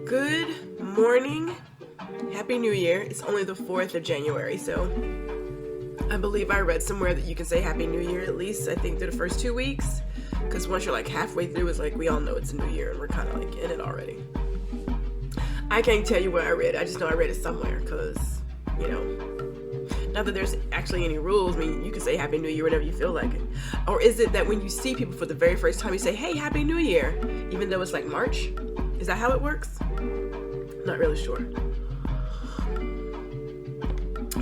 Good morning. Happy New Year. It's only the 4th of January, so I believe I read somewhere that you can say Happy New Year at least, I think, through the first 2 weeks. Because once you're like halfway through, it's like we all know it's a new year and we're kind of like in it already. I can't tell you where I read. I just know I read it somewhere because, not that there's actually any rules. I mean, you can say Happy New Year whenever you feel like it. Or is it that when you see people for the very first time, you say, hey, Happy New Year, even though it's like March? Is that how it works? Not really sure.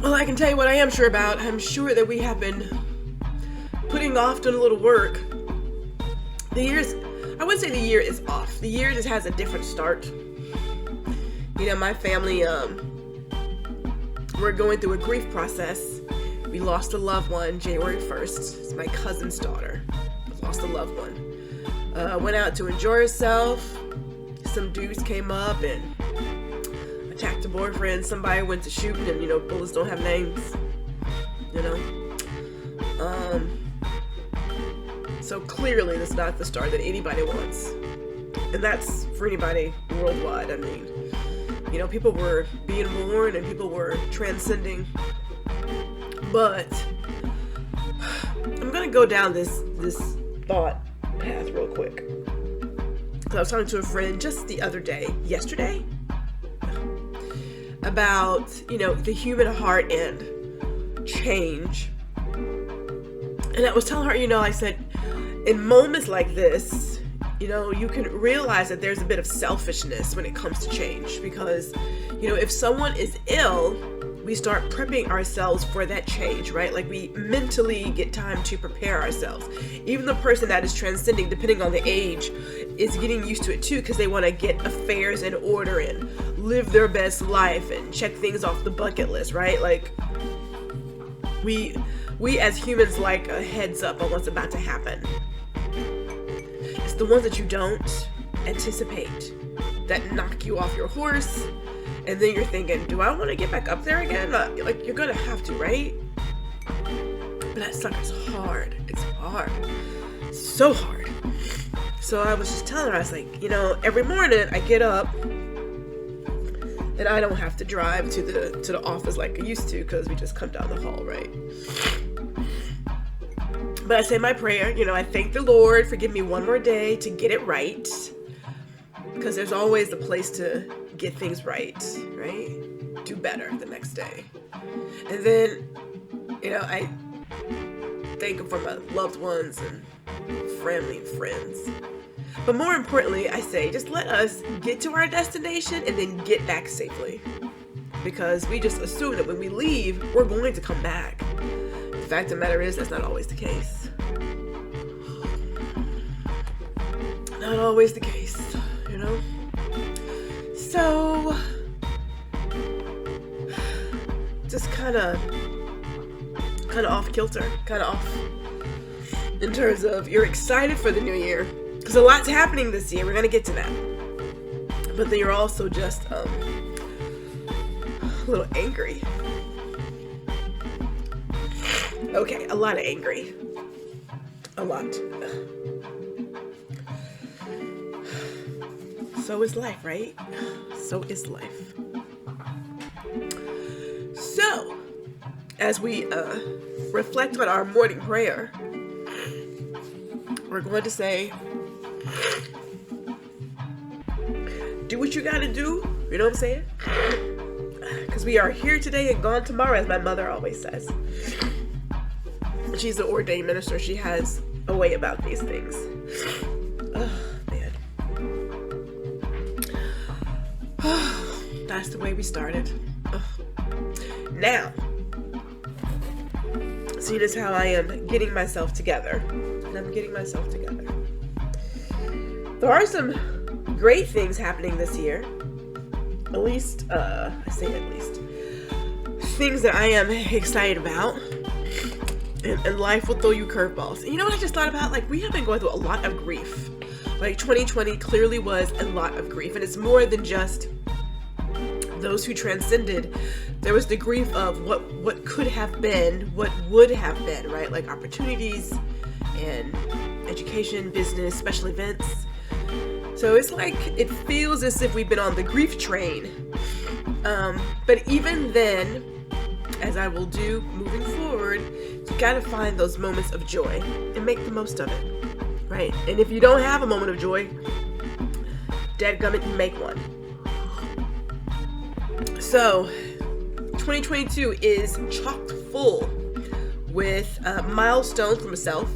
Well, I can tell you what I am sure about. I'm sure that we have been putting off doing a little work. I wouldn't say the year is off. The year just has a different start. My family, we're going through a grief process. We lost a loved one January 1st. It's my cousin's daughter. Lost a loved one. Went out to enjoy herself. Some dudes came up and attacked a boyfriend. Somebody went to shooting and, bullets don't have names. So clearly that's not the start that anybody wants. And that's for anybody worldwide. I mean, people were being born and people were transcending. But I'm going to go down this thought path real quick. I was talking to a friend just the other day, yesterday, about, the human heart and change. And I was telling her, I said, in moments like this, you can realize that there's a bit of selfishness when it comes to change. Because, if someone is ill, we start prepping ourselves for that change, right? Like we mentally get time to prepare ourselves. Even the person that is transcending, depending on the age, is getting used to it too, because they want to get affairs in order and live their best life and check things off the bucket list, right? Like we as humans like a heads up on what's about to happen. It's the ones that you don't anticipate that knock you off your horse. And then you're thinking, do I want to get back up there again? Like, you're going to have to, right? But that sucker's hard. It's hard. So hard. So I was just telling her, I was like, every morning I get up and I don't have to drive to the office like I used to because we just come down the hall, right? But I say my prayer, I thank the Lord for giving me one more day to get it right. Because there's always a place to get things right? Do better the next day. And then, I thank Him for my loved ones and family and friends. But more importantly, I say, just let us get to our destination and then get back safely. Because we just assume that when we leave, we're going to come back. The fact of the matter is, that's not always the case. Not always the case, So, just kind of off kilter, kind of off in terms of you're excited for the new year because a lot's happening this year. We're gonna get to that, but then you're also just a little angry. Okay, a lot of angry, a lot. So is life, right? So is life. So, as we reflect on our morning prayer, we're going to say, do what you gotta do. You know what I'm saying? Because we are here today and gone tomorrow, as my mother always says. She's an ordained minister. She has a way about these things. That's the way we started. Now, see, this is how I am getting myself together. And I'm getting myself together. There are some great things happening this year. At least, I say at least. Things that I am excited about. And life will throw you curveballs. And you know what I just thought about? Like, we have been going through a lot of grief. Like, 2020 clearly was a lot of grief. And it's more than just those who transcended. There was the grief of what could have been, what would have been, right? Like opportunities and education, business, special events. So it's like, it feels as if we've been on the grief train. But even then, as I will do moving forward, you gotta find those moments of joy and make the most of it, right? And if you don't have a moment of joy, dadgummit, make one. So 2022 is chock full with milestones for myself.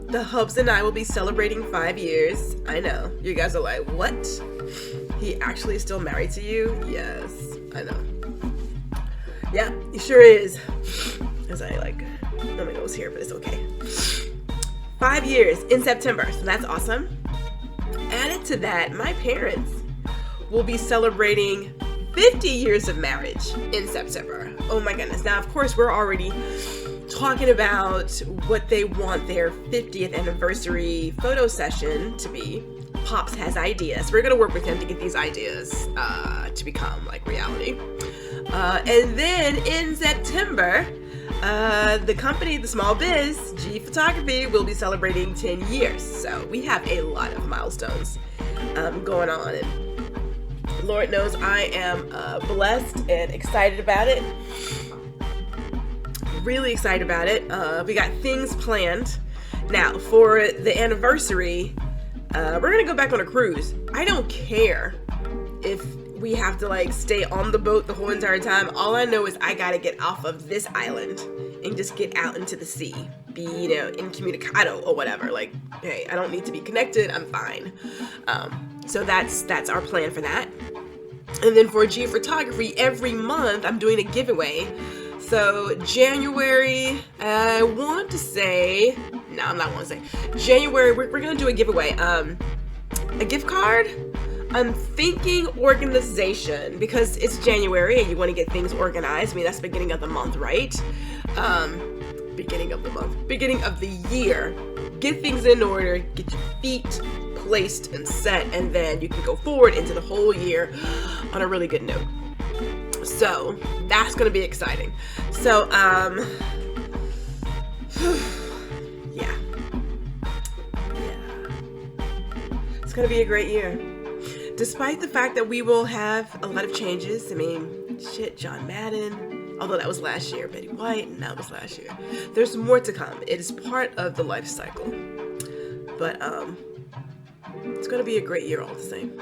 The Hubs and I will be celebrating 5 years. I know, you guys are like, what? He actually is still married to you? Yes, I know. Yeah, he sure is. As I like, oh my nose here, but it's okay. 5 years in September, so that's awesome. Added to that, my parents will be celebrating 50 years of marriage in September. Oh my goodness. Now, of course, we're already talking about what they want their 50th anniversary photo session to be. Pops has ideas. We're going to work with him to get these ideas to become like reality. And then in September, the company, the small biz, G Photography, will be celebrating 10 years. So we have a lot of milestones going on. And Lord knows I am blessed and excited about it. Really excited about it. We got things planned. Now, for the anniversary, we're going to go back on a cruise. I don't care if we have to like stay on the boat the whole entire time. All I know is I got to get off of this island and just get out into the sea. Be, incommunicado or whatever. Like, hey, I don't need to be connected. I'm fine. So that's our plan for that. And then for G Photography, every month I'm doing a giveaway. So January, I want to say, no, I'm not going to say. January, we're going to do a giveaway. A gift card? I'm thinking organization, because it's January and you want to get things organized. I mean, that's the beginning of the month, right? Beginning of the month. Beginning of the year. Get things in order, get your feet placed and set, and then you can go forward into the whole year on a really good note. So that's going to be exciting. So, yeah. It's going to be a great year. Despite the fact that we will have a lot of changes. I mean, shit, John Madden, although that was last year, Betty White, and that was last year. There's more to come. It is part of the life cycle. But, it's going to be a great year all the same.